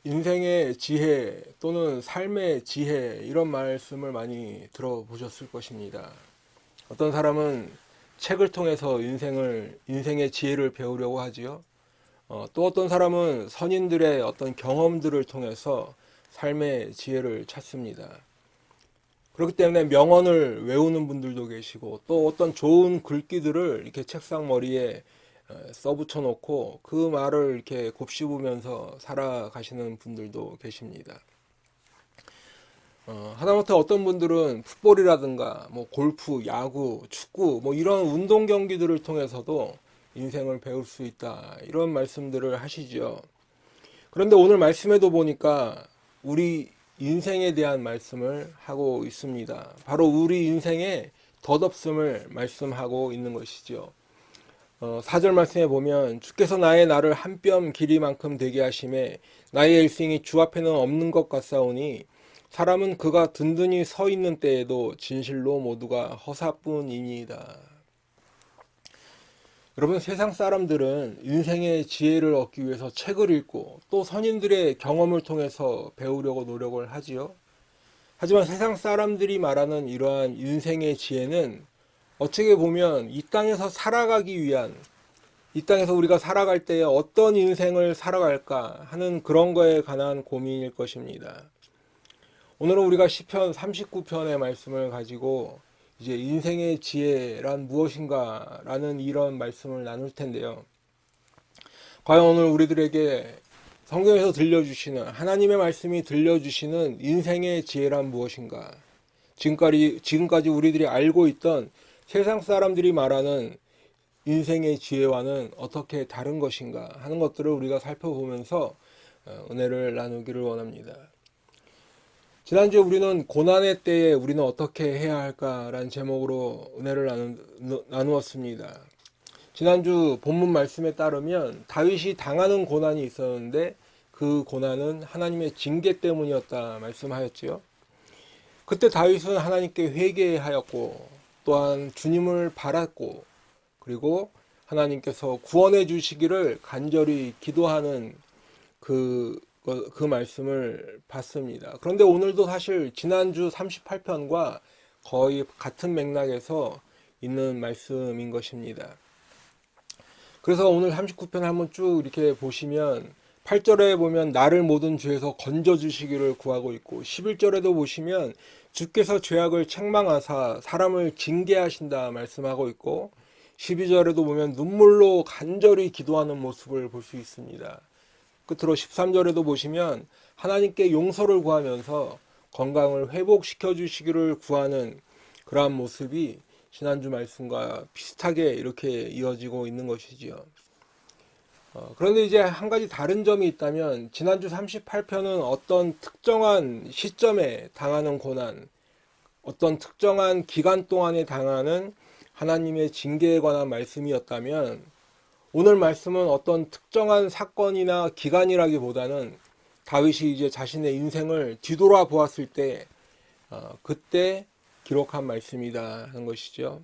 인생의 지혜 또는 삶의 지혜 이런 말씀을 많이 들어보셨을 것입니다. 어떤 사람은 책을 통해서 인생의 지혜를 배우려고 하지요. 또 어떤 사람은 선인들의 어떤 경험들을 통해서 삶의 지혜를 찾습니다. 그렇기 때문에 명언을 외우는 분들도 계시고 또 어떤 좋은 글귀들을 이렇게 책상 머리에 써붙여 놓고 그 말을 이렇게 곱씹으면서 살아가시는 분들도 계십니다. 하다못해 어떤 분들은 풋볼이라든가 뭐 골프, 야구, 축구 뭐 이런 운동 경기들을 통해서도 인생을 배울 수 있다 이런 말씀들을 하시죠. 그런데 오늘 말씀에도 보니까 우리 인생에 대한 말씀을 하고 있습니다. 바로 우리 인생의 덧없음을 말씀하고 있는 것이죠. 4절 말씀에 보면 주께서 나의 날을 한 뼘 길이만큼 되게 하심에 나의 일생이 주 앞에는 없는 것 같사오니 사람은 그가 든든히 서 있는 때에도 진실로 모두가 허사뿐이니이다. 여러분, 세상 사람들은 인생의 지혜를 얻기 위해서 책을 읽고 또 선인들의 경험을 통해서 배우려고 노력을 하지요. 하지만 세상 사람들이 말하는 이러한 인생의 지혜는 어떻게 보면 이 땅에서 살아가기 위한, 이 땅에서 우리가 살아갈 때에 어떤 인생을 살아갈까 하는 그런 거에 관한 고민일 것입니다. 오늘은 우리가 시편 39편의 말씀을 가지고 이제 인생의 지혜란 무엇인가 라는 이런 말씀을 나눌 텐데요. 과연 오늘 우리들에게 성경에서 들려주시는, 하나님의 말씀이 들려주시는 인생의 지혜란 무엇인가? 지금까지 우리들이 알고 있던 세상 사람들이 말하는 인생의 지혜와는 어떻게 다른 것인가 하는 것들을 우리가 살펴보면서 은혜를 나누기를 원합니다. 지난주에 우리는 고난의 때에 우리는 어떻게 해야 할까라는 제목으로 은혜를 나누었습니다. 지난주 본문 말씀에 따르면 다윗이 당하는 고난이 있었는데 그 고난은 하나님의 징계 때문이었다 말씀하였지요. 그때 다윗은 하나님께 회개하였고 또한 주님을 바랐고 그리고 하나님께서 구원해 주시기를 간절히 기도하는 그 말씀을 봤습니다. 그런데 오늘도 사실 지난주 38편과 거의 같은 맥락에서 있는 말씀인 것입니다. 그래서 오늘 39편 한번 쭉 이렇게 보시면 8절에 보면 나를 모든 죄에서 건져주시기를 구하고 있고 11절에도 보시면 주께서 죄악을 책망하사 사람을 징계하신다 말씀하고 있고 12절에도 보면 눈물로 간절히 기도하는 모습을 볼 수 있습니다. 끝으로 13절에도 보시면 하나님께 용서를 구하면서 건강을 회복시켜 주시기를 구하는 그러한 모습이 지난주 말씀과 비슷하게 이렇게 이어지고 있는 것이지요. 그런데 이제 한 가지 다른 점이 있다면 지난주 38편은 어떤 특정한 시점에 당하는 고난, 어떤 특정한 기간 동안에 당하는 하나님의 징계에 관한 말씀이었다면 오늘 말씀은 어떤 특정한 사건이나 기간이라기보다는 다윗이 이제 자신의 인생을 뒤돌아 보았을 때 그때 기록한 말씀이다 하는 것이죠.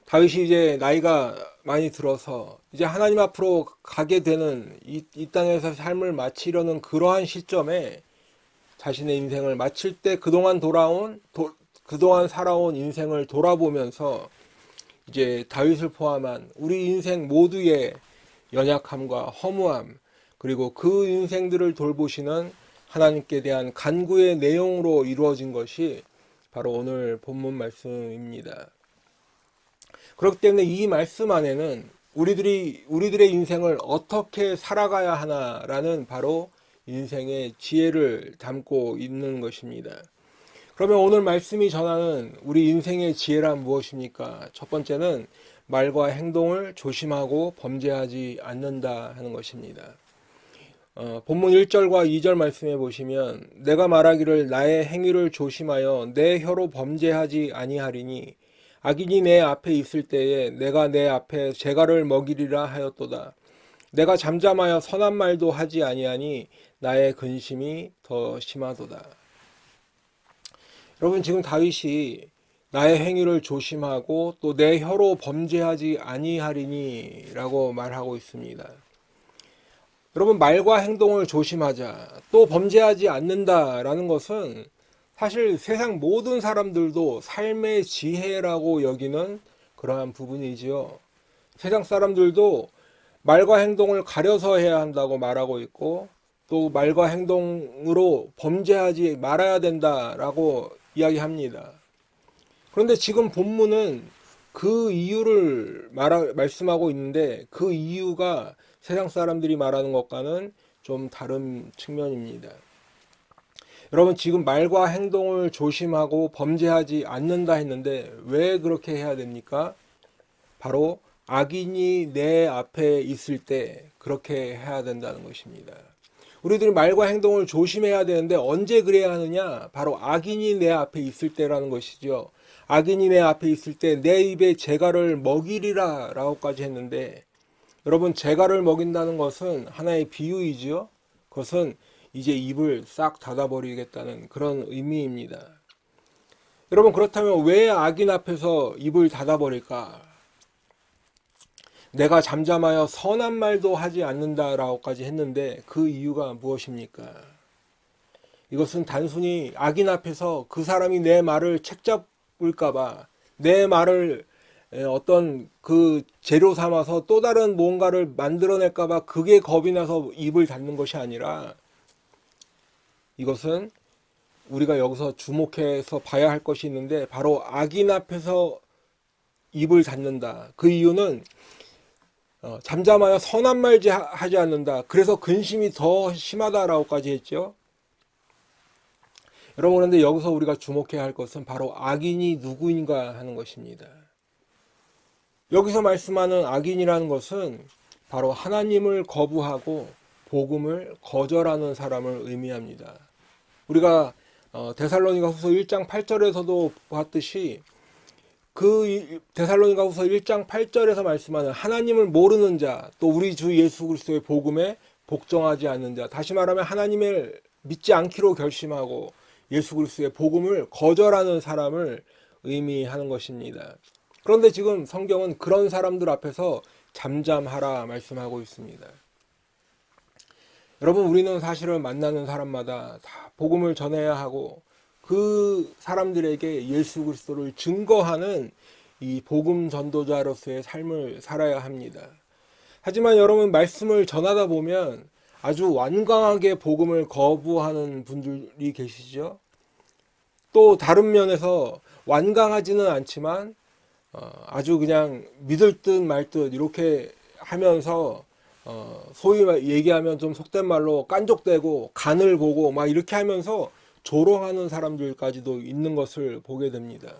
다윗이 이제 나이가 많이 들어서 이제 하나님 앞으로 가게 되는 이 땅에서 삶을 마치려는 그러한 시점에 자신의 인생을 마칠 때 그동안 살아온 인생을 돌아보면서 이제 다윗을 포함한 우리 인생 모두의 연약함과 허무함 그리고 그 인생들을 돌보시는 하나님께 대한 간구의 내용으로 이루어진 것이 바로 오늘 본문 말씀입니다. 그렇기 때문에 이 말씀 안에는 우리들의 인생을 어떻게 살아가야 하나라는 바로 인생의 지혜를 담고 있는 것입니다. 그러면 오늘 말씀이 전하는 우리 인생의 지혜란 무엇입니까? 첫 번째는 말과 행동을 조심하고 범죄하지 않는다 하는 것입니다. 본문 1절과 2절 말씀에 보시면 내가 말하기를 나의 행위를 조심하여 내 혀로 범죄하지 아니하리니 악인이 내 앞에 있을 때에 내가 내 앞에 재갈을 먹이리라 하였도다. 내가 잠잠하여 선한 말도 하지 아니하니 나의 근심이 더 심하도다. 여러분 지금 다윗이 나의 행위를 조심하고 또 내 혀로 범죄하지 아니하리니 라고 말하고 있습니다. 여러분, 말과 행동을 조심하자, 또 범죄하지 않는다라는 것은 사실 세상 모든 사람들도 삶의 지혜라고 여기는 그러한 부분이지요. 세상 사람들도 말과 행동을 가려서 해야 한다고 말하고 있고, 또 말과 행동으로 범죄하지 말아야 된다라고 이야기합니다. 그런데 지금 본문은 그 이유를 말씀하고 있는데, 그 이유가 세상 사람들이 말하는 것과는 좀 다른 측면입니다. 여러분, 지금 말과 행동을 조심하고 범죄하지 않는다 했는데 왜 그렇게 해야 됩니까? 바로 악인이 내 앞에 있을 때 그렇게 해야 된다는 것입니다. 우리들이 말과 행동을 조심해야 되는데 언제 그래야 하느냐? 바로 악인이 내 앞에 있을 때라는 것이죠. 악인이 내 앞에 있을 때 내 입에 재갈을 먹이리라 라고까지 했는데, 여러분, 재갈을 먹인다는 것은 하나의 비유이지요. 그것은 이제 입을 싹 닫아버리겠다는 그런 의미입니다. 여러분, 그렇다면 왜 악인 앞에서 입을 닫아버릴까? 내가 잠잠하여 선한 말도 하지 않는다라고까지 했는데 그 이유가 무엇입니까? 이것은 단순히 악인 앞에서 그 사람이 내 말을 책잡을까봐, 내 말을 어떤 그 재료 삼아서 또 다른 뭔가를 만들어낼까봐 그게 겁이 나서 입을 닫는 것이 아니라, 이것은 우리가 여기서 주목해서 봐야 할 것이 있는데, 바로 악인 앞에서 입을 닫는다. 그 이유는 잠잠하여 선한 말 하지 않는다. 그래서 근심이 더 심하다라고까지 했죠. 여러분, 그런데 여기서 우리가 주목해야 할 것은 바로 악인이 누구인가 하는 것입니다. 여기서 말씀하는 악인이라는 것은 바로 하나님을 거부하고 복음을 거절하는 사람을 의미합니다. 우리가 데살로니가 후서 1장 8절에서도 봤듯이, 그 데살로니가 후서 1장 8절에서 말씀하는 하나님을 모르는 자, 또 우리 주 예수 그리스도의 복음에 복종하지 않는 자, 다시 말하면 하나님을 믿지 않기로 결심하고 예수 그리스도의 복음을 거절하는 사람을 의미하는 것입니다. 그런데 지금 성경은 그런 사람들 앞에서 잠잠하라 말씀하고 있습니다. 여러분, 우리는 사실은 만나는 사람마다 다 복음을 전해야 하고 그 사람들에게 예수 그리스도를 증거하는 이 복음 전도자로서의 삶을 살아야 합니다. 하지만 여러분, 말씀을 전하다 보면 아주 완강하게 복음을 거부하는 분들이 계시죠. 또 다른 면에서 완강하지는 않지만 아주 그냥 믿을 듯 말 듯 이렇게 하면서 소위 얘기하면 좀 속된 말로 깐족대고 간을 보고 막 이렇게 하면서 조롱하는 사람들까지도 있는 것을 보게 됩니다.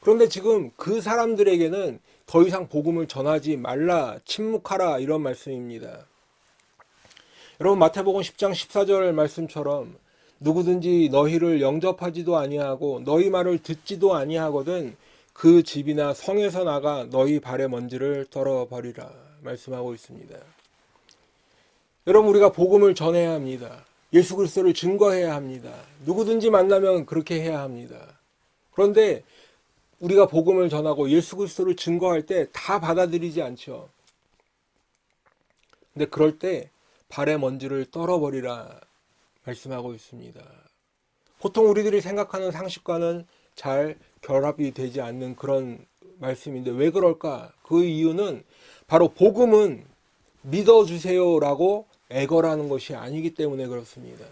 그런데 지금 그 사람들에게는 더 이상 복음을 전하지 말라, 침묵하라, 이런 말씀입니다. 여러분, 마태복음 10장 14절 말씀처럼 누구든지 너희를 영접하지도 아니하고 너희 말을 듣지도 아니하거든 그 집이나 성에서 나가 너희 발의 먼지를 떨어버리라 말씀하고 있습니다. 여러분, 우리가 복음을 전해야 합니다. 예수 그리스도를 증거해야 합니다. 누구든지 만나면 그렇게 해야 합니다. 그런데 우리가 복음을 전하고 예수 그리스도를 증거할 때 다 받아들이지 않죠. 근데 그럴 때 발의 먼지를 떨어버리라 말씀하고 있습니다. 보통 우리들이 생각하는 상식과는 잘 결합이 되지 않는 그런 말씀인데 왜 그럴까? 그 이유는 바로 복음은 믿어주세요라고 애걸하는 것이 아니기 때문에 그렇습니다.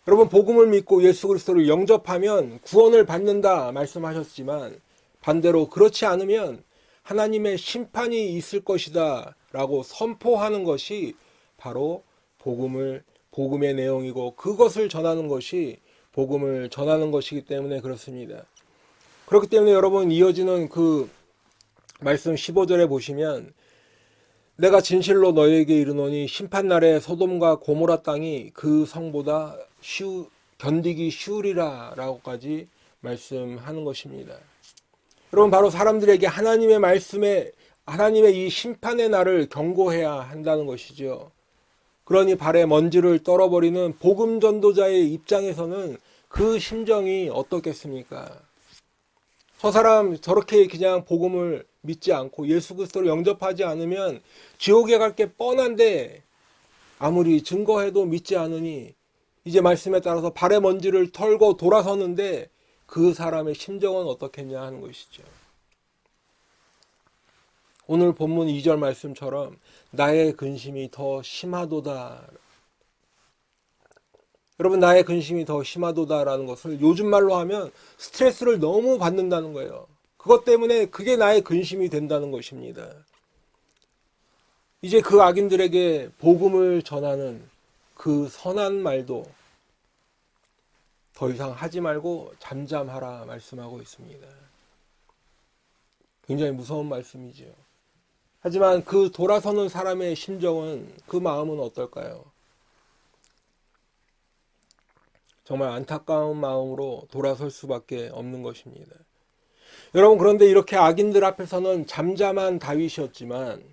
여러분, 복음을 믿고 예수 그리스도를 영접하면 구원을 받는다 말씀하셨지만 반대로 그렇지 않으면 하나님의 심판이 있을 것이다 라고 선포하는 것이 바로 복음의 내용이고, 그것을 전하는 것이 복음을 전하는 것이기 때문에 그렇습니다. 그렇기 때문에 여러분, 이어지는 그 말씀 15절에 보시면 내가 진실로 너희에게 이르노니 심판날에 소돔과 고모라 땅이 그 성보다 견디기 쉬우리라 라고까지 말씀하는 것입니다. 여러분, 바로 사람들에게 하나님의 말씀에, 하나님의 이 심판의 날을 경고해야 한다는 것이죠. 그러니 발에 먼지를 떨어버리는 복음 전도자의 입장에서는 그 심정이 어떻겠습니까? 저 사람 저렇게 그냥 복음을 믿지 않고 예수 그리스도를 영접하지 않으면 지옥에 갈 게 뻔한데 아무리 증거해도 믿지 않으니 이제 말씀에 따라서 발의 먼지를 털고 돌아섰는데 그 사람의 심정은 어떻겠냐 하는 것이죠. 오늘 본문 2절 말씀처럼 나의 근심이 더 심하도다. 여러분, 나의 근심이 더 심하도다라는 것을 요즘 말로 하면 스트레스를 너무 받는다는 거예요. 그것 때문에 그게 나의 근심이 된다는 것입니다. 이제 그 악인들에게 복음을 전하는 그 선한 말도 더 이상 하지 말고 잠잠하라 말씀하고 있습니다. 굉장히 무서운 말씀이죠. 하지만 그 돌아서는 사람의 심정은, 그 마음은 어떨까요? 정말 안타까운 마음으로 돌아설 수밖에 없는 것입니다. 여러분, 그런데 이렇게 악인들 앞에서는 잠잠한 다윗이었지만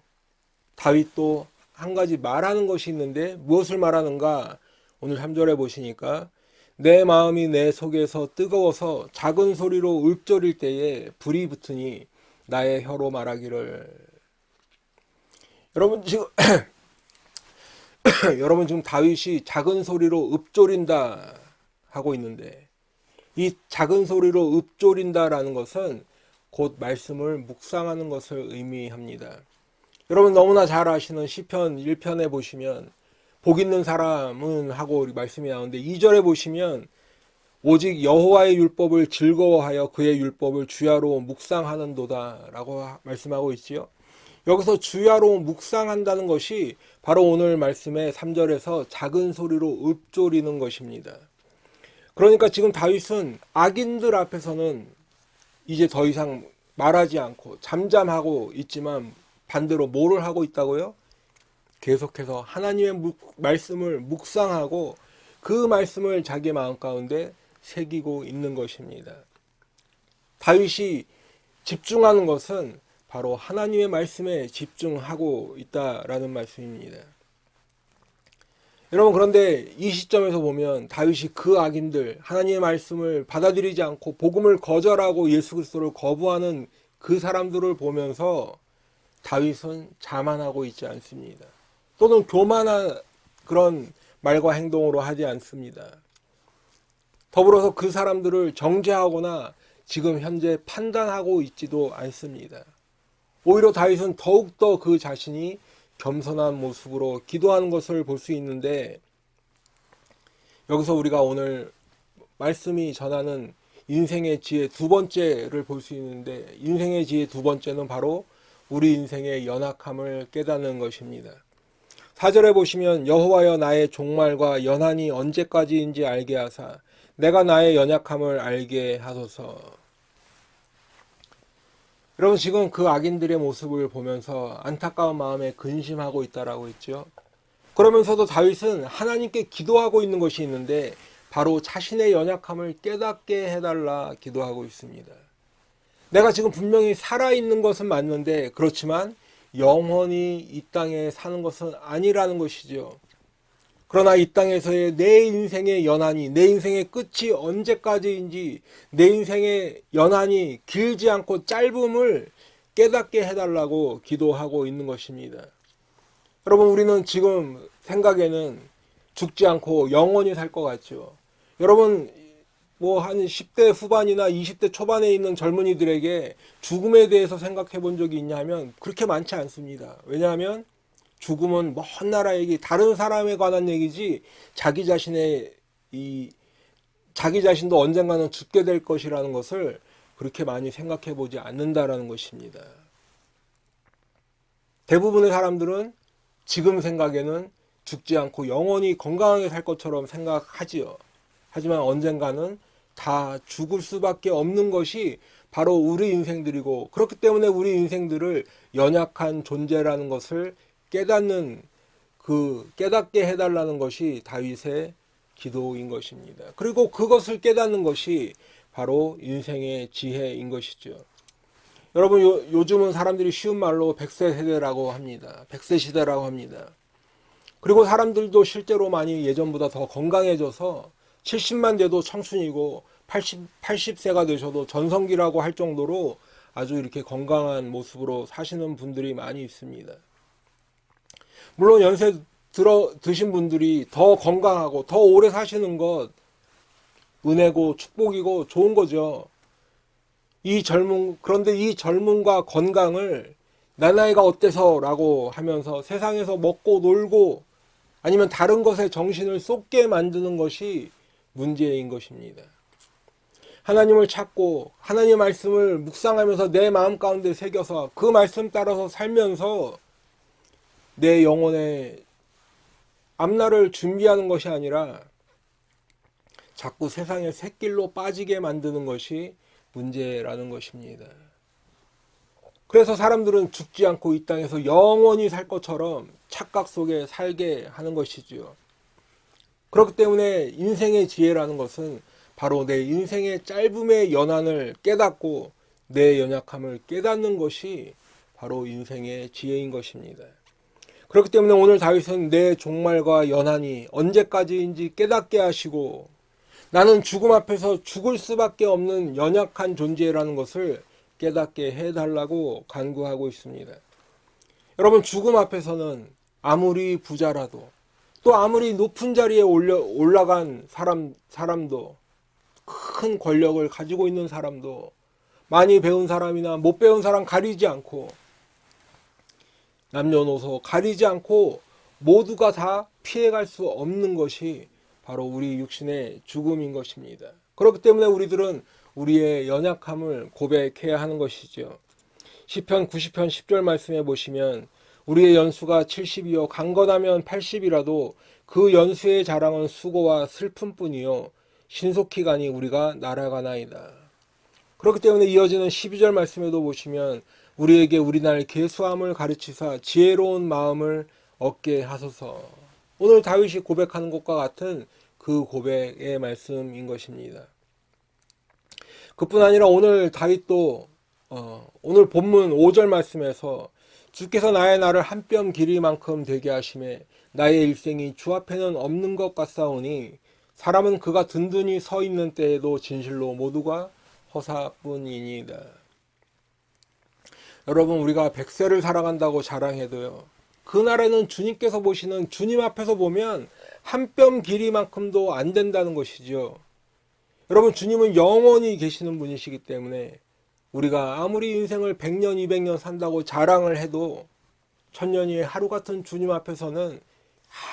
다윗도 한 가지 말하는 것이 있는데 무엇을 말하는가? 오늘 3절에 보시니까 내 마음이 내 속에서 뜨거워서 작은 소리로 읊조릴 때에 불이 붙으니 나의 혀로 말하기를. 여러분 지금 여러분 지금 다윗이 작은 소리로 읊조린다 하고 있는데, 이 작은 소리로 읊조린다라는 것은 곧 말씀을 묵상하는 것을 의미합니다. 여러분 너무나 잘 아시는 시편 1편에 보시면 복 있는 사람은 하고 말씀이 나오는데 2절에 보시면 오직 여호와의 율법을 즐거워하여 그의 율법을 주야로 묵상하는도다 라고 말씀하고 있지요. 여기서 주야로 묵상한다는 것이 바로 오늘 말씀의 3절에서 작은 소리로 읊조리는 것입니다. 그러니까 지금 다윗은 악인들 앞에서는 이제 더 이상 말하지 않고 잠잠하고 있지만 반대로 뭐를 하고 있다고요? 계속해서 하나님의 말씀을 묵상하고 그 말씀을 자기 마음 가운데 새기고 있는 것입니다. 다윗이 집중하는 것은 바로 하나님의 말씀에 집중하고 있다라는 말씀입니다. 여러분, 그런데 이 시점에서 보면 다윗이 그 악인들, 하나님의 말씀을 받아들이지 않고 복음을 거절하고 예수 그리스도를 거부하는 그 사람들을 보면서 다윗은 자만하고 있지 않습니다. 또는 교만한 그런 말과 행동으로 하지 않습니다. 더불어서 그 사람들을 정죄하거나 지금 현재 판단하고 있지도 않습니다. 오히려 다윗은 더욱더 그 자신이 겸손한 모습으로 기도하는 것을 볼 수 있는데, 여기서 우리가 오늘 말씀이 전하는 인생의 지혜 두 번째를 볼 수 있는데, 인생의 지혜 두 번째는 바로 우리 인생의 연약함을 깨닫는 것입니다. 4절에 보시면 여호와여 나의 종말과 연한이 언제까지인지 알게 하사 내가 나의 연약함을 알게 하소서. 여러분 지금 그 악인들의 모습을 보면서 안타까운 마음에 근심하고 있다라고 했죠. 그러면서도 다윗은 하나님께 기도하고 있는 것이 있는데 바로 자신의 연약함을 깨닫게 해달라 기도하고 있습니다. 내가 지금 분명히 살아있는 것은 맞는데 그렇지만 영원히 이 땅에 사는 것은 아니라는 것이죠. 그러나 이 땅에서의 내 인생의 연한이, 내 인생의 끝이 언제까지인지, 내 인생의 연한이 길지 않고 짧음을 깨닫게 해달라고 기도하고 있는 것입니다. 여러분 우리는 지금 생각에는 죽지 않고 영원히 살 것 같죠. 여러분 뭐 한 10대 후반이나 20대 초반에 있는 젊은이들에게 죽음에 대해서 생각해 본 적이 있냐면 그렇게 많지 않습니다. 왜냐하면 죽음은 먼 나라 얘기, 다른 사람에 관한 얘기지 자기 자신도 언젠가는 죽게 될 것이라는 것을 그렇게 많이 생각해 보지 않는다라는 것입니다. 대부분의 사람들은 지금 생각에는 죽지 않고 영원히 건강하게 살 것처럼 생각하지요. 하지만 언젠가는 다 죽을 수밖에 없는 것이 바로 우리 인생들이고, 그렇기 때문에 우리 인생들을 연약한 존재라는 것을 깨닫게 해달라는 것이 다윗의 기도인 것입니다. 그리고 그것을 깨닫는 것이 바로 인생의 지혜인 것이죠. 여러분 요즘은 사람들이 쉬운 말로 100세 세대라고 합니다. 100세 시대라고 합니다. 그리고 사람들도 실제로 많이 예전보다 더 건강해져서 70만 돼도 청춘이고 80세가 되셔도 전성기라고 할 정도로 아주 이렇게 건강한 모습으로 사시는 분들이 많이 있습니다. 물론 연세 드신 분들이 더 건강하고 더 오래 사시는 것 은혜고 축복이고 좋은 거죠. 그런데 이 젊음과 건강을 나 나이가 어때서 라고 하면서 세상에서 먹고 놀고 아니면 다른 것에 정신을 쏟게 만드는 것이 문제인 것입니다. 하나님을 찾고 하나님의 말씀을 묵상하면서 내 마음 가운데 새겨서 그 말씀 따라서 살면서 내 영혼의 앞날을 준비하는 것이 아니라 자꾸 세상의 샛길로 빠지게 만드는 것이 문제라는 것입니다. 그래서 사람들은 죽지 않고 이 땅에서 영원히 살 것처럼 착각 속에 살게 하는 것이지요. 그렇기 때문에 인생의 지혜라는 것은 바로 내 인생의 짧음의 연한을 깨닫고 내 연약함을 깨닫는 것이 바로 인생의 지혜인 것입니다. 그렇기 때문에 오늘 다윗은 내 종말과 연한이 언제까지인지 깨닫게 하시고 나는 죽음 앞에서 죽을 수밖에 없는 연약한 존재라는 것을 깨닫게 해달라고 간구하고 있습니다. 여러분, 죽음 앞에서는 아무리 부자라도 또 아무리 높은 자리에 올라간 사람도 큰 권력을 가지고 있는 사람도 많이 배운 사람이나 못 배운 사람 가리지 않고 남녀노소 가리지 않고 모두가 다 피해갈 수 없는 것이 바로 우리 육신의 죽음인 것입니다. 그렇기 때문에 우리들은 우리의 연약함을 고백해야 하는 것이죠. 시편 90편 10절 말씀에 보시면 우리의 연수가 70이요 강건하면 80이라도 그 연수의 자랑은 수고와 슬픔뿐이요 신속히 가니 우리가 날아가나이다. 그렇기 때문에 이어지는 12절 말씀에도 보시면 우리에게 우리 날 계수함을 가르치사 지혜로운 마음을 얻게 하소서. 오늘 다윗이 고백하는 것과 같은 그 고백의 말씀인 것입니다. 그뿐 아니라 오늘 다윗도 오늘 본문 5절 말씀에서 주께서 나의 날을 한 뼘 길이만큼 되게 하심에 나의 일생이 주 앞에는 없는 것 같사오니 사람은 그가 든든히 서 있는 때에도 진실로 모두가 허사뿐이니이다. 여러분, 우리가 100세를 살아간다고 자랑해도요, 그날에는 주님께서 보시는 주님 앞에서 보면 한 뼘 길이만큼도 안 된다는 것이죠. 여러분, 주님은 영원히 계시는 분이시기 때문에 우리가 아무리 인생을 100년, 200년 산다고 자랑을 해도 천년이 하루 같은 주님 앞에서는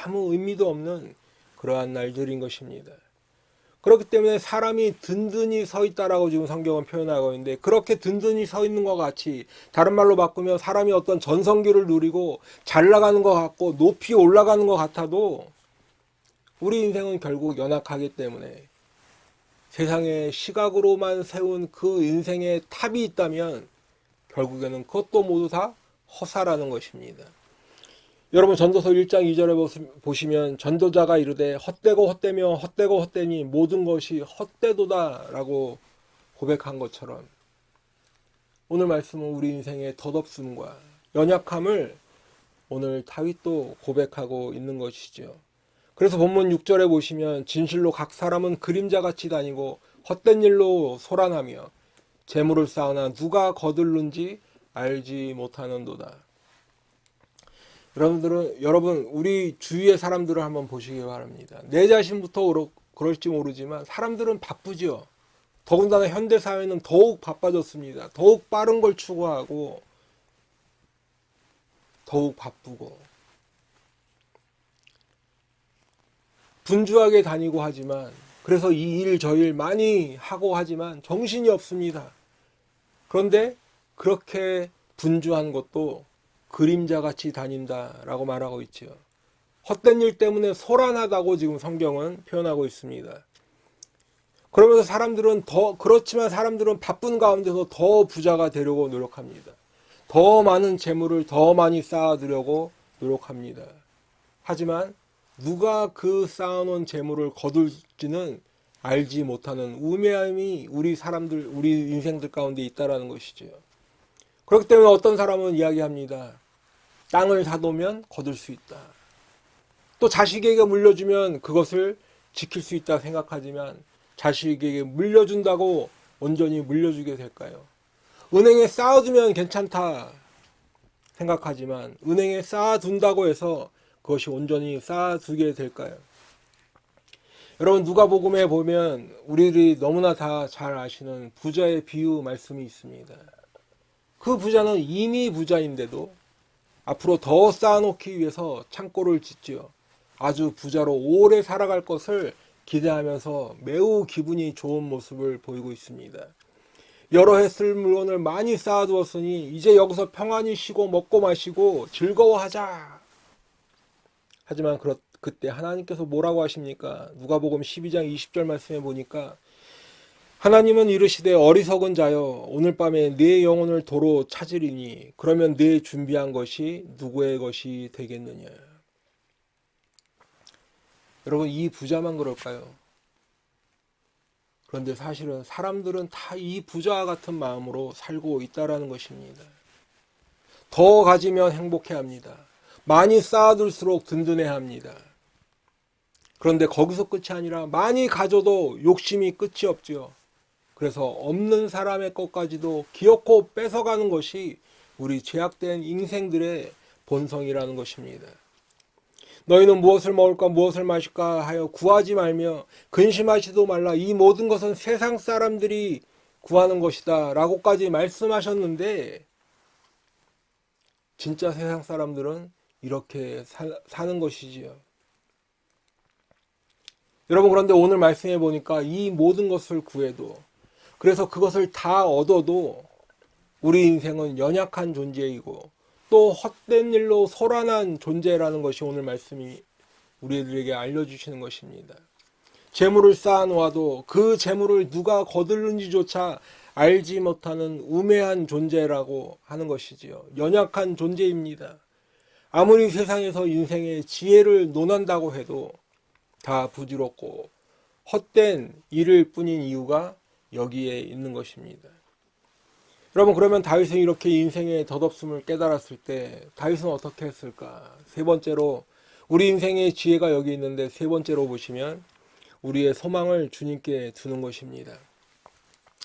아무 의미도 없는 그러한 날들인 것입니다. 그렇기 때문에 사람이 든든히 서 있다라고 지금 성경은 표현하고 있는데, 그렇게 든든히 서 있는 것 같이, 다른 말로 바꾸면 사람이 어떤 전성기를 누리고 잘 나가는 것 같고 높이 올라가는 것 같아도 우리 인생은 결국 연약하기 때문에 세상의 시각으로만 세운 그 인생의 탑이 있다면 결국에는 그것도 모두 다 허사라는 것입니다. 여러분, 전도서 1장 2절에 보시면 전도자가 이르되 헛되고 헛되며 헛되고 헛되니 모든 것이 헛되도다 라고 고백한 것처럼 오늘 말씀은 우리 인생의 덧없음과 연약함을 오늘 다윗도 고백하고 있는 것이죠. 그래서 본문 6절에 보시면 진실로 각 사람은 그림자같이 다니고 헛된 일로 소란하며 재물을 쌓으나 누가 거둘는지 알지 못하는도다. 여러분, 우리 주위의 사람들을 한번 보시기 바랍니다. 내 자신부터 그럴지 모르지만 사람들은 바쁘죠. 더군다나 현대사회는 더욱 바빠졌습니다. 더욱 빠른 걸 추구하고 더욱 바쁘고 분주하게 다니고 하지만, 그래서 이 일 저 일 많이 하고 하지만 정신이 없습니다. 그런데 그렇게 분주한 것도 그림자같이 다닌다라고 말하고 있죠. 헛된 일 때문에 소란하다고 지금 성경은 표현하고 있습니다. 그러면서 그렇지만 사람들은 바쁜 가운데서 더 부자가 되려고 노력합니다. 더 많은 재물을 더 많이 쌓아두려고 노력합니다. 하지만 누가 그 쌓아놓은 재물을 거둘지는 알지 못하는 우매함이 우리 인생들 가운데 있다라는 것이죠. 그렇기 때문에 어떤 사람은 이야기합니다. 땅을 사놓으면 거둘 수 있다. 또 자식에게 물려주면 그것을 지킬 수 있다 생각하지만 자식에게 물려준다고 온전히 물려주게 될까요? 은행에 쌓아두면 괜찮다 생각하지만 은행에 쌓아둔다고 해서 그것이 온전히 쌓아두게 될까요? 여러분, 누가복음에 보면 우리들이 너무나 다 잘 아시는 부자의 비유 말씀이 있습니다. 그 부자는 이미 부자인데도 앞으로 더 쌓아놓기 위해서 창고를 짓지요. 아주 부자로 오래 살아갈 것을 기대하면서 매우 기분이 좋은 모습을 보이고 있습니다. 여러 해 쓸 물건을 많이 쌓아두었으니 이제 여기서 평안히 쉬고 먹고 마시고 즐거워하자. 하지만 그때 하나님께서 뭐라고 하십니까? 누가복음 12장 20절 말씀에 보니까 하나님은 이르시되 어리석은 자여 오늘 밤에 네 영혼을 도로 찾으리니 그러면 네 준비한 것이 누구의 것이 되겠느냐. 여러분, 이 부자만 그럴까요? 그런데 사실은 사람들은 다 이 부자와 같은 마음으로 살고 있다라는 것입니다. 더 가지면 행복해 합니다. 많이 쌓아둘수록 든든해 합니다. 그런데 거기서 끝이 아니라 많이 가져도 욕심이 끝이 없지요. 그래서 없는 사람의 것까지도 기어코 뺏어가는 것이 우리 죄악된 인생들의 본성이라는 것입니다. 너희는 무엇을 먹을까 무엇을 마실까 하여 구하지 말며 근심하지도 말라. 이 모든 것은 세상 사람들이 구하는 것이다 라고까지 말씀하셨는데 진짜 세상 사람들은 이렇게 사는 것이지요. 여러분, 그런데 오늘 말씀해 보니까 이 모든 것을 구해도, 그래서 그것을 다 얻어도 우리 인생은 연약한 존재이고 또 헛된 일로 소란한 존재라는 것이 오늘 말씀이 우리들에게 알려주시는 것입니다. 재물을 쌓아놓아도 그 재물을 누가 거두는지조차 알지 못하는 우매한 존재라고 하는 것이지요. 연약한 존재입니다. 아무리 세상에서 인생의 지혜를 논한다고 해도 다 부질없고 헛된 일일 뿐인 이유가 여기에 있는 것입니다. 여러분, 그러면 다윗은 이렇게 인생의 덧없음을 깨달았을 때 다윗은 어떻게 했을까? 세 번째로 우리 인생의 지혜가 여기 있는데 세 번째로 보시면 우리의 소망을 주님께 두는 것입니다.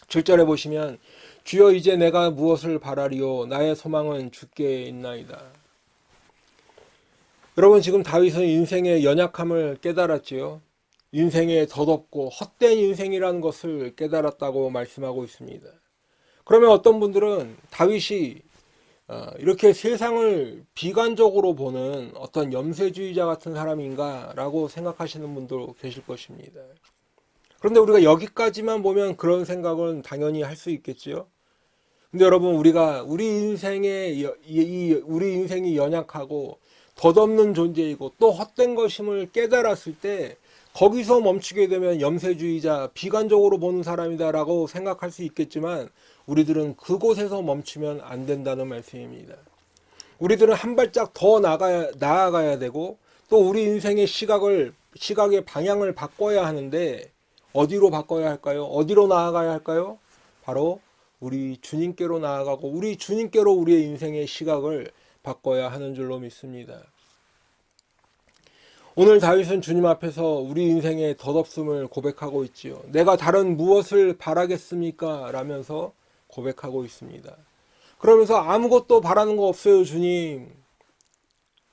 7절에 보시면 주여 이제 내가 무엇을 바라리요 나의 소망은 주께 있나이다. 여러분, 지금 다윗은 인생의 연약함을 깨달았지요. 인생의 덧없고 헛된 인생이라는 것을 깨달았다고 말씀하고 있습니다. 그러면 어떤 분들은 다윗이 이렇게 세상을 비관적으로 보는 어떤 염세주의자 같은 사람인가 라고 생각하시는 분도 계실 것입니다. 그런데 우리가 여기까지만 보면 그런 생각은 당연히 할 수 있겠지요. 근데 여러분, 우리가 우리 인생이 연약하고 덧없는 존재이고 또 헛된 것임을 깨달았을 때 거기서 멈추게 되면 염세주의자, 비관적으로 보는 사람이다라고 생각할 수 있겠지만 우리들은 그곳에서 멈추면 안 된다는 말씀입니다. 우리들은 한 발짝 더 나아가야 되고 또 우리 인생의 시각의 방향을 바꿔야 하는데 어디로 바꿔야 할까요? 어디로 나아가야 할까요? 바로 우리 주님께로 나아가고 우리 주님께로 우리의 인생의 시각을 바꿔야 하는 줄로 믿습니다. 오늘 다윗은 주님 앞에서 우리 인생의 덧없음을 고백하고 있지요. 내가 다른 무엇을 바라겠습니까? 라면서 고백하고 있습니다. 그러면서 아무것도 바라는 거 없어요, 주님.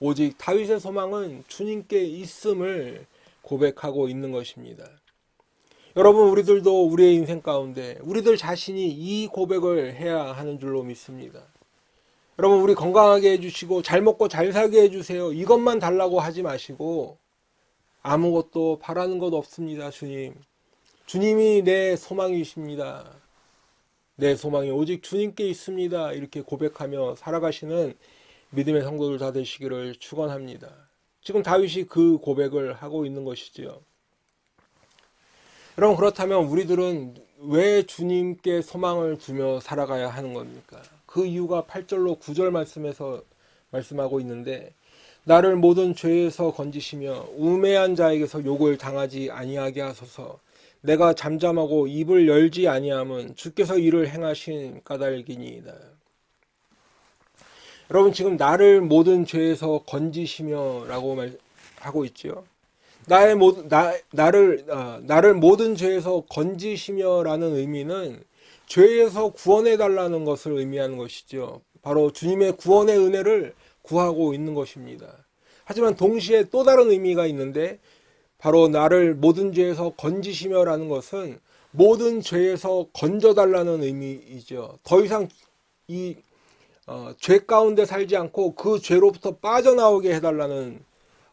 오직 다윗의 소망은 주님께 있음을 고백하고 있는 것입니다. 여러분, 우리들도 우리의 인생 가운데 우리들 자신이 이 고백을 해야 하는 줄로 믿습니다. 여러분, 우리 건강하게 해주시고 잘 먹고 잘 살게 해주세요. 이것만 달라고 하지 마시고 아무것도 바라는 것 없습니다, 주님. 주님이 내 소망이십니다. 내 소망이 오직 주님께 있습니다. 이렇게 고백하며 살아가시는 믿음의 성도들 다 되시기를 축원합니다. 지금 다윗이 그 고백을 하고 있는 것이지요. 여러분, 그렇다면 우리들은 왜 주님께 소망을 두며 살아가야 하는 겁니까? 그 이유가 8절로 9절 말씀에서 말씀하고 있는데 나를 모든 죄에서 건지시며 우매한 자에게서 욕을 당하지 아니하게 하소서. 내가 잠잠하고 입을 열지 아니함은 주께서 이를 행하신 까닭이니이다. 여러분, 지금 나를 모든 죄에서 건지시며 라고 하고 있죠. 나를 모든 죄에서 건지시며 라는 의미는 죄에서 구원해 달라는 것을 의미하는 것이죠. 바로 주님의 구원의 은혜를 구하고 있는 것입니다. 하지만 동시에 또 다른 의미가 있는데, 바로 나를 모든 죄에서 건지시며라는 것은 모든 죄에서 건져달라는 의미이죠. 더 이상 이 죄 가운데 살지 않고 그 죄로부터 빠져나오게 해달라는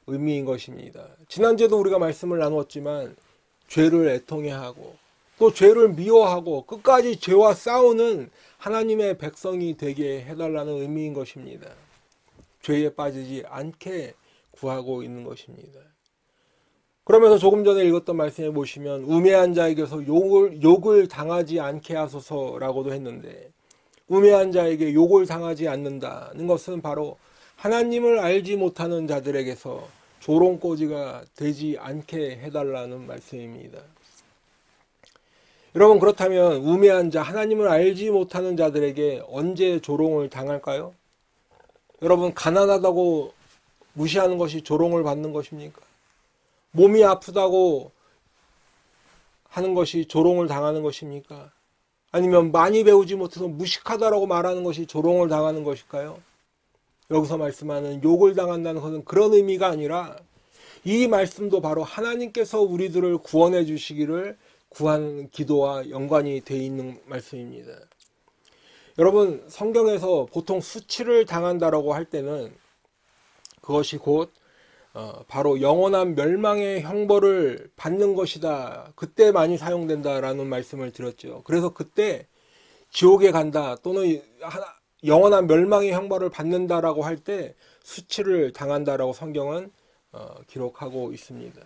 의미인 것입니다. 지난주에도 우리가 말씀을 나누었지만, 죄를 애통해하고 또 죄를 미워하고 끝까지 죄와 싸우는 하나님의 백성이 되게 해달라는 의미인 것입니다. 죄에 빠지지 않게 구하고 있는 것입니다. 그러면서 조금 전에 읽었던 말씀에 보시면 우매한 자에게서 욕을 당하지 않게 하소서라고도 했는데, 우매한 자에게 욕을 당하지 않는다는 것은 바로 하나님을 알지 못하는 자들에게서 조롱꼬지가 되지 않게 해달라는 말씀입니다. 여러분, 그렇다면 우매한 자, 하나님을 알지 못하는 자들에게 언제 조롱을 당할까요? 여러분, 가난하다고 무시하는 것이 조롱을 받는 것입니까? 몸이 아프다고 하는 것이 조롱을 당하는 것입니까? 아니면 많이 배우지 못해서 무식하다라고 말하는 것이 조롱을 당하는 것일까요? 여기서 말씀하는 욕을 당한다는 것은 그런 의미가 아니라, 이 말씀도 바로 하나님께서 우리들을 구원해 주시기를 구하는 기도와 연관이 되어 있는 말씀입니다. 여러분, 성경에서 보통 수치를 당한다라고 할 때는 그것이 곧 바로 영원한 멸망의 형벌을 받는 것이다, 그때 많이 사용된다라는 말씀을 드렸죠. 그래서 그때 지옥에 간다 또는 영원한 멸망의 형벌을 받는다라고 할 때 수치를 당한다라고 성경은 기록하고 있습니다.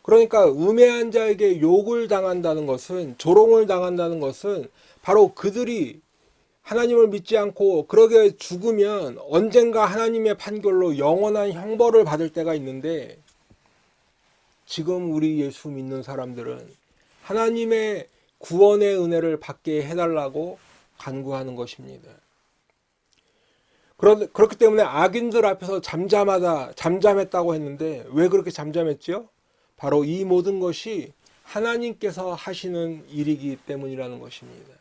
그러니까 우매한 자에게 욕을 당한다는 것은, 조롱을 당한다는 것은 바로 그들이 하나님을 믿지 않고 그러게 죽으면 언젠가 하나님의 판결로 영원한 형벌을 받을 때가 있는데, 지금 우리 예수 믿는 사람들은 하나님의 구원의 은혜를 받게 해달라고 간구하는 것입니다. 그렇기 때문에 악인들 앞에서 잠잠했다고 했는데, 왜 그렇게 잠잠했지요? 바로 이 모든 것이 하나님께서 하시는 일이기 때문이라는 것입니다.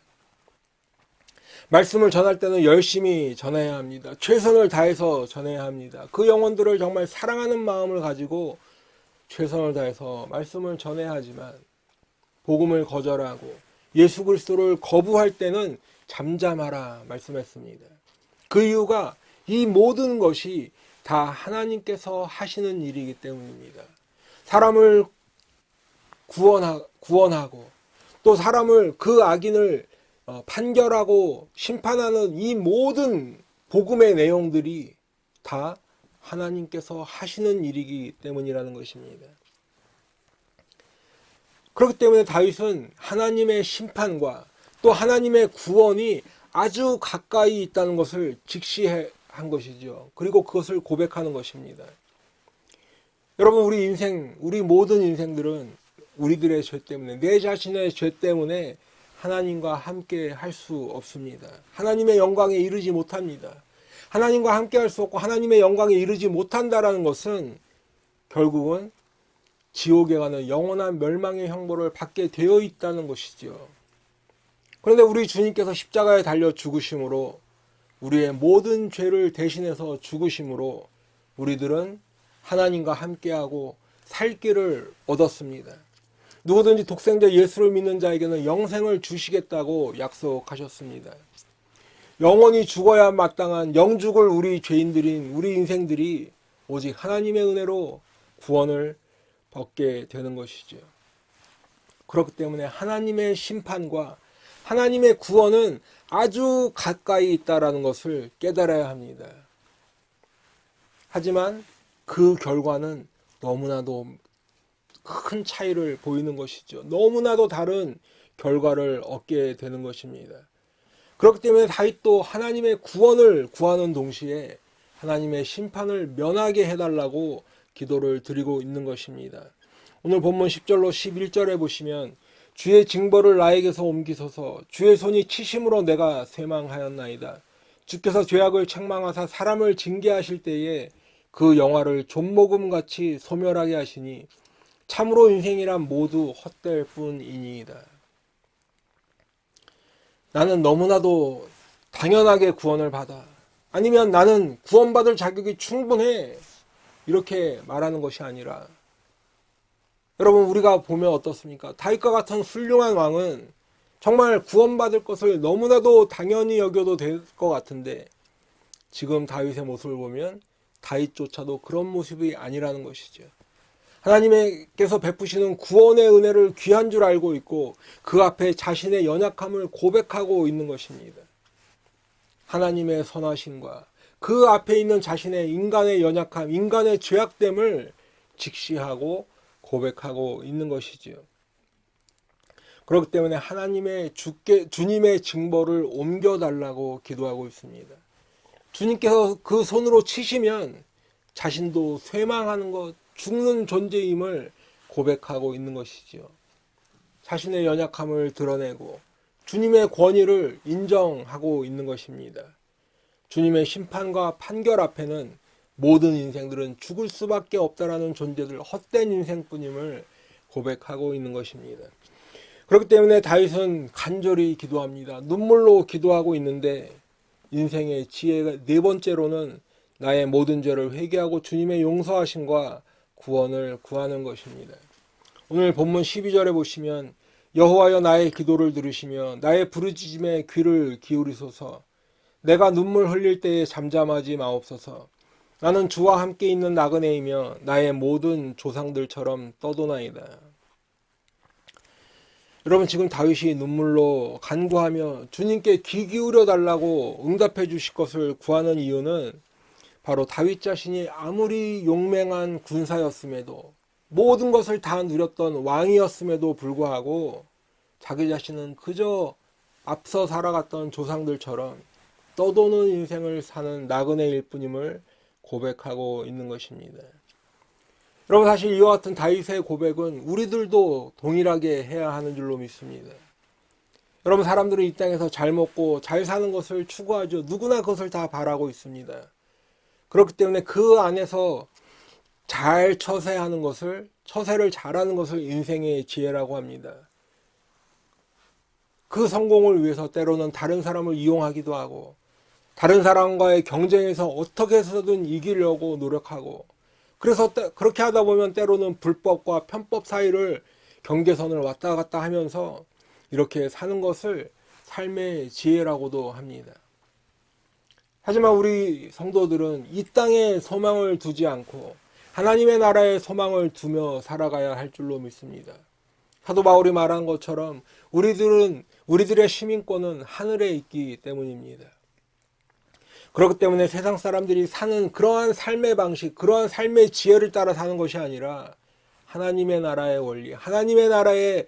말씀을 전할 때는 열심히 전해야 합니다. 최선을 다해서 전해야 합니다. 그 영혼들을 정말 사랑하는 마음을 가지고 최선을 다해서 말씀을 전해야 하지만, 복음을 거절하고 예수 그리스도를 거부할 때는 잠잠하라 말씀했습니다. 그 이유가 이 모든 것이 다 하나님께서 하시는 일이기 때문입니다. 사람을 구원하고 또 사람을, 그 악인을 판결하고 심판하는 이 모든 복음의 내용들이 다 하나님께서 하시는 일이기 때문이라는 것입니다. 그렇기 때문에 다윗은 하나님의 심판과 또 하나님의 구원이 아주 가까이 있다는 것을 직시한 것이죠. 그리고 그것을 고백하는 것입니다. 여러분, 우리 모든 인생들은 우리들의 죄 때문에, 내 자신의 죄 때문에 하나님과 함께 할 수 없습니다. 하나님의 영광에 이르지 못합니다. 하나님과 함께 할 수 없고 하나님의 영광에 이르지 못한다라는 것은 결국은 지옥에 가는 영원한 멸망의 형벌을 받게 되어 있다는 것이죠. 그런데 우리 주님께서 십자가에 달려 죽으심으로, 우리의 모든 죄를 대신해서 죽으심으로 우리들은 하나님과 함께하고 살 길을 얻었습니다. 누구든지 독생자 예수를 믿는 자에게는 영생을 주시겠다고 약속하셨습니다. 영원히 죽어야 마땅한 영죽을 우리 죄인들인 우리 인생들이 오직 하나님의 은혜로 구원을 얻게 되는 것이죠. 그렇기 때문에 하나님의 심판과 하나님의 구원은 아주 가까이 있다라는 것을 깨달아야 합니다. 하지만 그 결과는 너무나도 큰 차이를 보이는 것이죠. 너무나도 다른 결과를 얻게 되는 것입니다. 그렇기 때문에 다윗도 하나님의 구원을 구하는 동시에 하나님의 심판을 면하게 해달라고 기도를 드리고 있는 것입니다. 오늘 본문 10절로 11절에 보시면, 주의 징벌을 나에게서 옮기소서, 주의 손이 치심으로 내가 쇠망하였나이다. 주께서 죄악을 책망하사 사람을 징계하실 때에 그 영화를 좀목음같이 소멸하게 하시니 참으로 인생이란 모두 헛될 뿐이니이다. 나는 너무나도 당연하게 구원을 받아, 아니면 나는 구원받을 자격이 충분해, 이렇게 말하는 것이 아니라, 여러분 우리가 보면 어떻습니까? 다윗과 같은 훌륭한 왕은 정말 구원받을 것을 너무나도 당연히 여겨도 될 것 같은데, 지금 다윗의 모습을 보면 다윗조차도 그런 모습이 아니라는 것이죠. 하나님께서 베푸시는 구원의 은혜를 귀한 줄 알고 있고 그 앞에 자신의 연약함을 고백하고 있는 것입니다. 하나님의 선하심과 그 앞에 있는 자신의 인간의 연약함, 인간의 죄악됨을 직시하고 고백하고 있는 것이지요. 그렇기 때문에 하나님의 주님의 징벌을 옮겨달라고 기도하고 있습니다. 주님께서 그 손으로 치시면 자신도 쇠망하는 것, 죽는 존재임을 고백하고 있는 것이지요. 자신의 연약함을 드러내고 주님의 권위를 인정하고 있는 것입니다. 주님의 심판과 판결 앞에는 모든 인생들은 죽을 수밖에 없다라는 존재들, 헛된 인생뿐임을 고백하고 있는 것입니다. 그렇기 때문에 다윗은 간절히 기도합니다. 눈물로 기도하고 있는데 인생의 지혜가 네 번째로는 나의 모든 죄를 회개하고 주님의 용서하심과 구원을 구하는 것입니다. 오늘 본문 12절에 보시면 여호와여 나의 기도를 들으시며 나의 부르짖음에 귀를 기울이소서. 내가 눈물 흘릴 때에 잠잠하지 마옵소서. 나는 주와 함께 있는 나그네이며 나의 모든 조상들처럼 떠도나이다. 여러분 지금 다윗이 눈물로 간구하며 주님께 귀 기울여 달라고 응답해 주실 것을 구하는 이유는 바로 다윗 자신이 아무리 용맹한 군사였음에도 모든 것을 다 누렸던 왕이었음에도 불구하고 자기 자신은 그저 앞서 살아갔던 조상들처럼 떠도는 인생을 사는 나그네일 뿐임을 고백하고 있는 것입니다. 여러분 사실 이와 같은 다윗의 고백은 우리들도 동일하게 해야 하는 줄로 믿습니다. 여러분 사람들은 이 땅에서 잘 먹고 잘 사는 것을 추구하죠. 누구나 그것을 다 바라고 있습니다. 그렇기 때문에 그 안에서 잘 처세하는 것을, 처세를 잘하는 것을 인생의 지혜라고 합니다. 그 성공을 위해서 때로는 다른 사람을 이용하기도 하고 다른 사람과의 경쟁에서 어떻게 해서든 이기려고 노력하고 그래서 그렇게 하다 보면 때로는 불법과 편법 사이를 경계선을 왔다 갔다 하면서 이렇게 사는 것을 삶의 지혜라고도 합니다. 하지만 우리 성도들은 이 땅에 소망을 두지 않고 하나님의 나라에 소망을 두며 살아가야 할 줄로 믿습니다. 사도 바울이 말한 것처럼 우리들의 시민권은 하늘에 있기 때문입니다. 그렇기 때문에 세상 사람들이 사는 그러한 삶의 방식, 그러한 삶의 지혜를 따라 사는 것이 아니라 하나님의 나라의 원리, 하나님의 나라의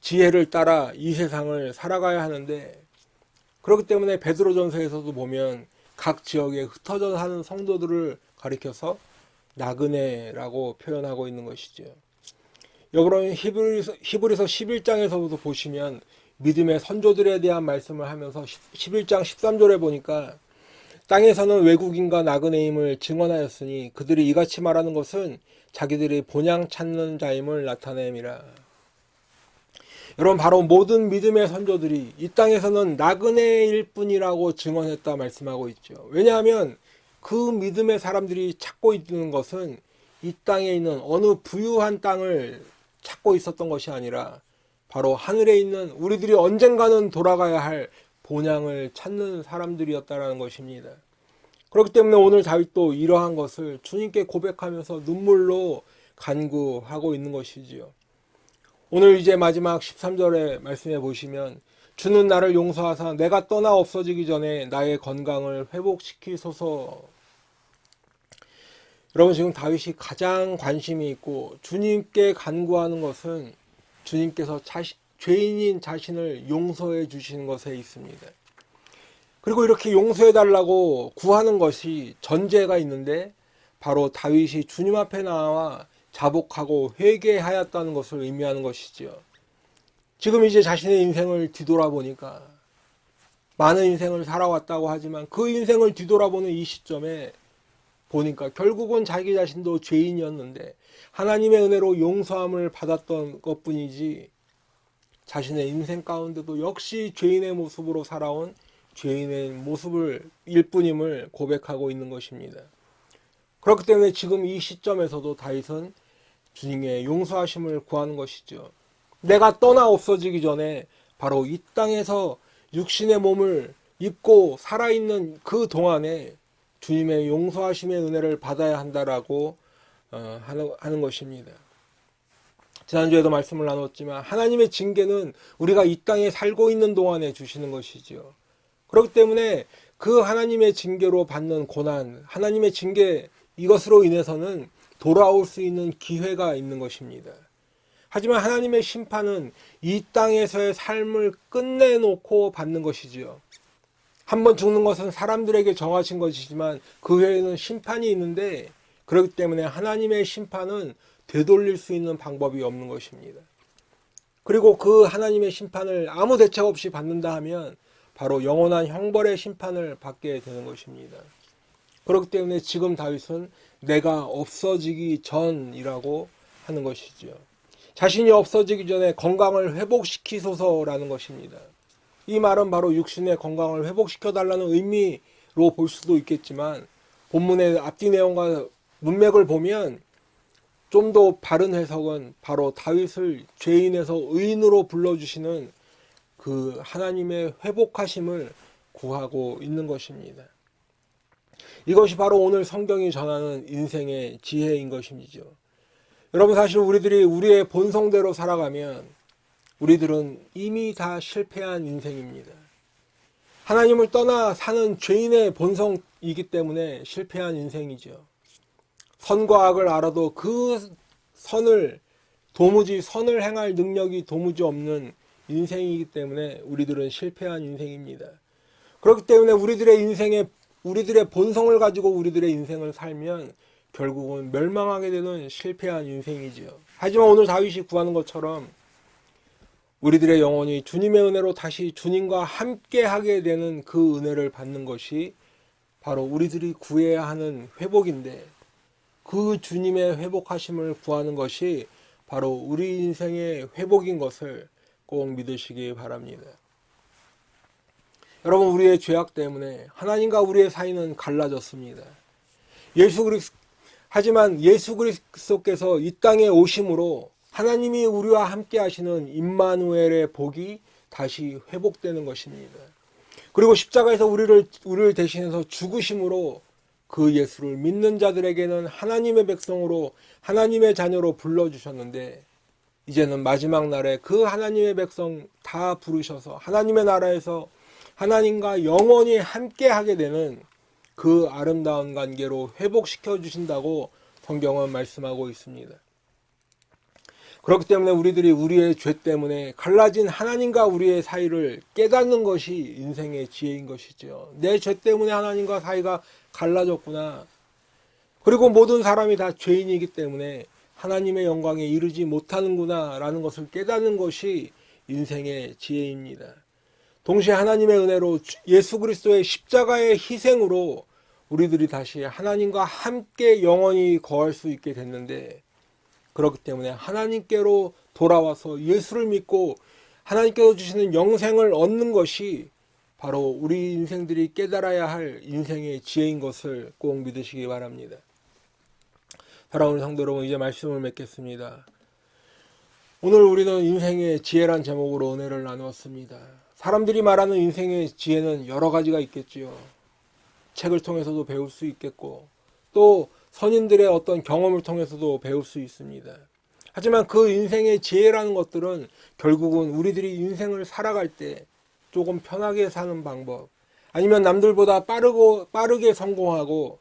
지혜를 따라 이 세상을 살아가야 하는데, 그렇기 때문에 베드로전서에서도 보면 각 지역에 흩어져 사는 성도들을 가리켜서 나그네라고 표현하고 있는 것이죠. 여러분 히브리서 11장에서도 보시면 믿음의 선조들에 대한 말씀을 하면서 11장 13절에 보니까 땅에서는 외국인과 나그네임을 증언하였으니 그들이 이같이 말하는 것은 자기들이 본향 찾는 자임을 나타냄이라. 여러분 바로 모든 믿음의 선조들이 이 땅에서는 나그네일 뿐이라고 증언했다 말씀하고 있죠. 왜냐하면 그 믿음의 사람들이 찾고 있는 것은 이 땅에 있는 어느 부유한 땅을 찾고 있었던 것이 아니라 바로 하늘에 있는 우리들이 언젠가는 돌아가야 할 본향을 찾는 사람들이었다라는 것입니다. 그렇기 때문에 오늘 다윗도 이러한 것을 주님께 고백하면서 눈물로 간구하고 있는 것이지요. 오늘 이제 마지막 13절의 말씀에 보시면 주는 나를 용서하사 내가 떠나 없어지기 전에 나의 건강을 회복시키소서. 여러분 지금 다윗이 가장 관심이 있고 주님께 간구하는 것은 주님께서 죄인인 자신을 용서해 주시는 것에 있습니다. 그리고 이렇게 용서해 달라고 구하는 것이 전제가 있는데 바로 다윗이 주님 앞에 나와 자복하고 회개하였다는 것을 의미하는 것이지요. 지금 이제 자신의 인생을 뒤돌아보니까 많은 인생을 살아왔다고 하지만 그 인생을 뒤돌아보는 이 시점에 보니까 결국은 자기 자신도 죄인이었는데 하나님의 은혜로 용서함을 받았던 것뿐이지 자신의 인생 가운데도 역시 죄인의 모습으로 살아온 죄인의 모습을 일뿐임을 고백하고 있는 것입니다. 그렇기 때문에 지금 이 시점에서도 다윗은 주님의 용서하심을 구하는 것이죠. 내가 떠나 없어지기 전에 바로 이 땅에서 육신의 몸을 입고 살아있는 그 동안에 주님의 용서하심의 은혜를 받아야 한다라고 하는 것입니다. 지난주에도 말씀을 나눴지만 하나님의 징계는 우리가 이 땅에 살고 있는 동안에 주시는 것이지요. 그렇기 때문에 그 하나님의 징계로 받는 고난, 하나님의 징계 이것으로 인해서는 돌아올 수 있는 기회가 있는 것입니다. 하지만 하나님의 심판은 이 땅에서의 삶을 끝내놓고 받는 것이지요. 한번 죽는 것은 사람들에게 정하신 것이지만 그 외에는 심판이 있는데 그렇기 때문에 하나님의 심판은 되돌릴 수 있는 방법이 없는 것입니다. 그리고 그 하나님의 심판을 아무 대책 없이 받는다 하면 바로 영원한 형벌의 심판을 받게 되는 것입니다. 그렇기 때문에 지금 다윗은 내가 없어지기 전이라고 하는 것이죠. 자신이 없어지기 전에 건강을 회복시키소서라는 것입니다. 이 말은 바로 육신의 건강을 회복시켜달라는 의미로 볼 수도 있겠지만 본문의 앞뒤 내용과 문맥을 보면 좀 더 바른 해석은 바로 다윗을 죄인에서 의인으로 불러주시는 그 하나님의 회복하심을 구하고 있는 것입니다. 이것이 바로 오늘 성경이 전하는 인생의 지혜인 것이죠. 여러분 사실 우리들이 우리의 본성대로 살아가면 우리들은 이미 다 실패한 인생입니다. 하나님을 떠나 사는 죄인의 본성이기 때문에 실패한 인생이죠. 선과 악을 알아도 그 선을 행할 능력이 도무지 없는 인생이기 때문에 우리들은 실패한 인생입니다. 그렇기 때문에 우리들의 본성을 가지고 우리들의 인생을 살면 결국은 멸망하게 되는 실패한 인생이지요. 하지만 오늘 다윗이 구하는 것처럼 우리들의 영혼이 주님의 은혜로 다시 주님과 함께 하게 되는 그 은혜를 받는 것이 바로 우리들이 구해야 하는 회복인데 그 주님의 회복하심을 구하는 것이 바로 우리 인생의 회복인 것을 꼭 믿으시기 바랍니다. 여러분 우리의 죄악 때문에 하나님과 우리의 사이는 갈라졌습니다. 하지만 예수 그리스도께서 이 땅에 오심으로 하나님이 우리와 함께 하시는 임마누엘의 복이 다시 회복되는 것입니다. 그리고 십자가에서 우리를 대신해서 죽으심으로 그 예수를 믿는 자들에게는 하나님의 백성으로 하나님의 자녀로 불러주셨는데 이제는 마지막 날에 그 하나님의 백성 다 부르셔서 하나님의 나라에서 하나님과 영원히 함께 하게 되는 그 아름다운 관계로 회복시켜 주신다고 성경은 말씀하고 있습니다. 그렇기 때문에 우리들이 우리의 죄 때문에 갈라진 하나님과 우리의 사이를 깨닫는 것이 인생의 지혜인 것이죠. 내 죄 때문에 하나님과 사이가 갈라졌구나. 그리고 모든 사람이 다 죄인이기 때문에 하나님의 영광에 이르지 못하는구나 라는 것을 깨닫는 것이 인생의 지혜입니다. 동시에 하나님의 은혜로 예수 그리스도의 십자가의 희생으로 우리들이 다시 하나님과 함께 영원히 거할 수 있게 됐는데 그렇기 때문에 하나님께로 돌아와서 예수를 믿고 하나님께서 주시는 영생을 얻는 것이 바로 우리 인생들이 깨달아야 할 인생의 지혜인 것을 꼭 믿으시기 바랍니다. 사랑하는 성도 여러분, 이제 말씀을 맺겠습니다. 오늘 우리는 인생의 지혜란 제목으로 은혜를 나누었습니다. 사람들이 말하는 인생의 지혜는 여러 가지가 있겠지요. 책을 통해서도 배울 수 있겠고 또 선인들의 어떤 경험을 통해서도 배울 수 있습니다. 하지만 그 인생의 지혜라는 것들은 결국은 우리들이 인생을 살아갈 때 조금 편하게 사는 방법, 아니면 남들보다 빠르게 성공하고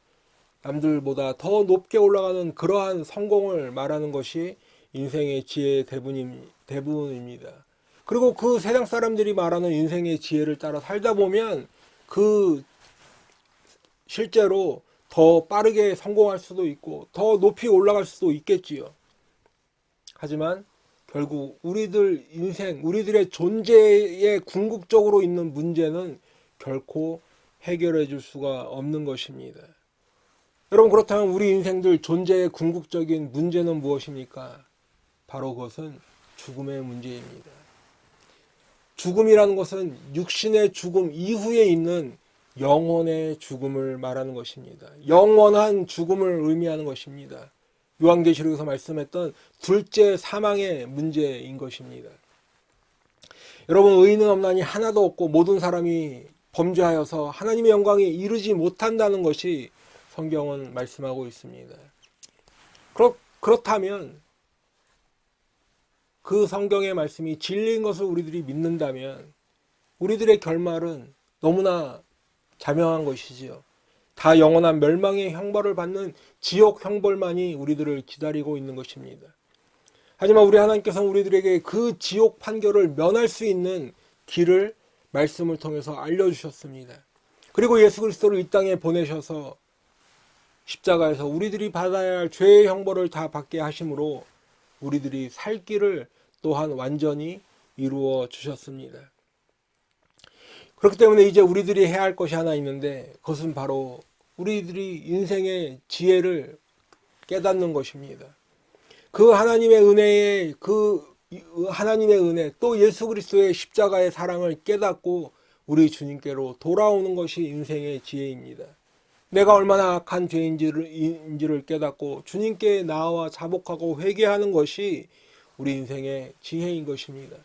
남들보다 더 높게 올라가는 그러한 성공을 말하는 것이 인생의 지혜의 대부분입니다. 그리고 그 세상 사람들이 말하는 인생의 지혜를 따라 살다 보면 그 실제로 더 빠르게 성공할 수도 있고 더 높이 올라갈 수도 있겠지요. 하지만 결국 우리들의 존재에 궁극적으로 있는 문제는 결코 해결해 줄 수가 없는 것입니다. 여러분, 그렇다면 우리 인생들 존재의 궁극적인 문제는 무엇입니까? 바로 그것은 죽음의 문제입니다. 죽음이라는 것은 육신의 죽음 이후에 있는 영혼의 죽음을 말하는 것입니다. 영원한 죽음을 의미하는 것입니다. 요한계시록에서 말씀했던 둘째 사망의 문제인 것입니다. 여러분, 의인은 없나니 하나도 없고 모든 사람이 범죄하여서 하나님의 영광에 이르지 못한다는 것이 성경은 말씀하고 있습니다. 그렇다면 그 성경의 말씀이 진리인 것을 우리들이 믿는다면 우리들의 결말은 너무나 자명한 것이지요. 다 영원한 멸망의 형벌을 받는 지옥 형벌만이 우리들을 기다리고 있는 것입니다. 하지만 우리 하나님께서는 우리들에게 그 지옥 판결을 면할 수 있는 길을 말씀을 통해서 알려주셨습니다. 그리고 예수 그리스도를 이 땅에 보내셔서 십자가에서 우리들이 받아야 할 죄의 형벌을 다 받게 하심으로 우리들이 살 길을 또한 완전히 이루어 주셨습니다. 그렇기 때문에 이제 우리들이 해야 할 것이 하나 있는데 그것은 바로 우리들이 인생의 지혜를 깨닫는 것입니다. 그 하나님의 은혜의 하나님의 은혜 또 예수 그리스도의 십자가의 사랑을 깨닫고 우리 주님께로 돌아오는 것이 인생의 지혜입니다. 내가 얼마나 악한 죄인지를 깨닫고 주님께 나와 자복하고 회개하는 것이 우리 인생의 지혜인 것입니다.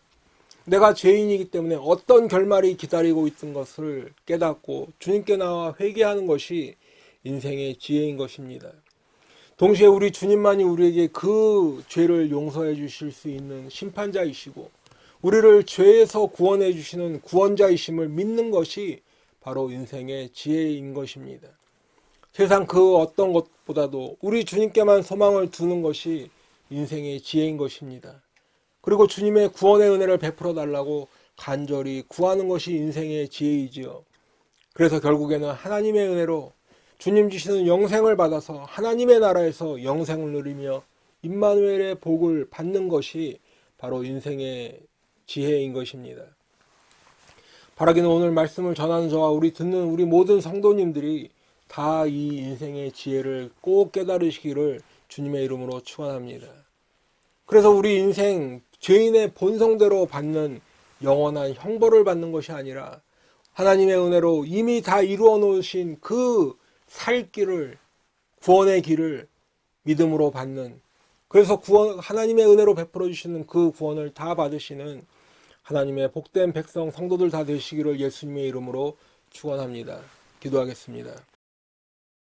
내가 죄인이기 때문에 어떤 결말이 기다리고 있던 것을 깨닫고 주님께 나와 회개하는 것이 인생의 지혜인 것입니다. 동시에 우리 주님만이 우리에게 그 죄를 용서해 주실 수 있는 심판자이시고 우리를 죄에서 구원해 주시는 구원자이심을 믿는 것이 바로 인생의 지혜인 것입니다. 세상 그 어떤 것보다도 우리 주님께만 소망을 두는 것이 인생의 지혜인 것입니다. 그리고 주님의 구원의 은혜를 베풀어 달라고 간절히 구하는 것이 인생의 지혜이지요. 그래서 결국에는 하나님의 은혜로 주님 주시는 영생을 받아서 하나님의 나라에서 영생을 누리며 임마누엘의 복을 받는 것이 바로 인생의 지혜인 것입니다. 바라기는 오늘 말씀을 전하는 저와 듣는 우리 모든 성도님들이 다 이 인생의 지혜를 꼭 깨달으시기를 주님의 이름으로 축원합니다. 그래서 우리 인생 죄인의 본성대로 받는 영원한 형벌을 받는 것이 아니라 하나님의 은혜로 이미 다 이루어 놓으신 그 살 길을 구원의 길을 믿음으로 받는 그래서 하나님의 은혜로 베풀어 주시는 그 구원을 다 받으시는 하나님의 복된 백성 성도들 다 되시기를 예수님의 이름으로 축원합니다. 기도하겠습니다.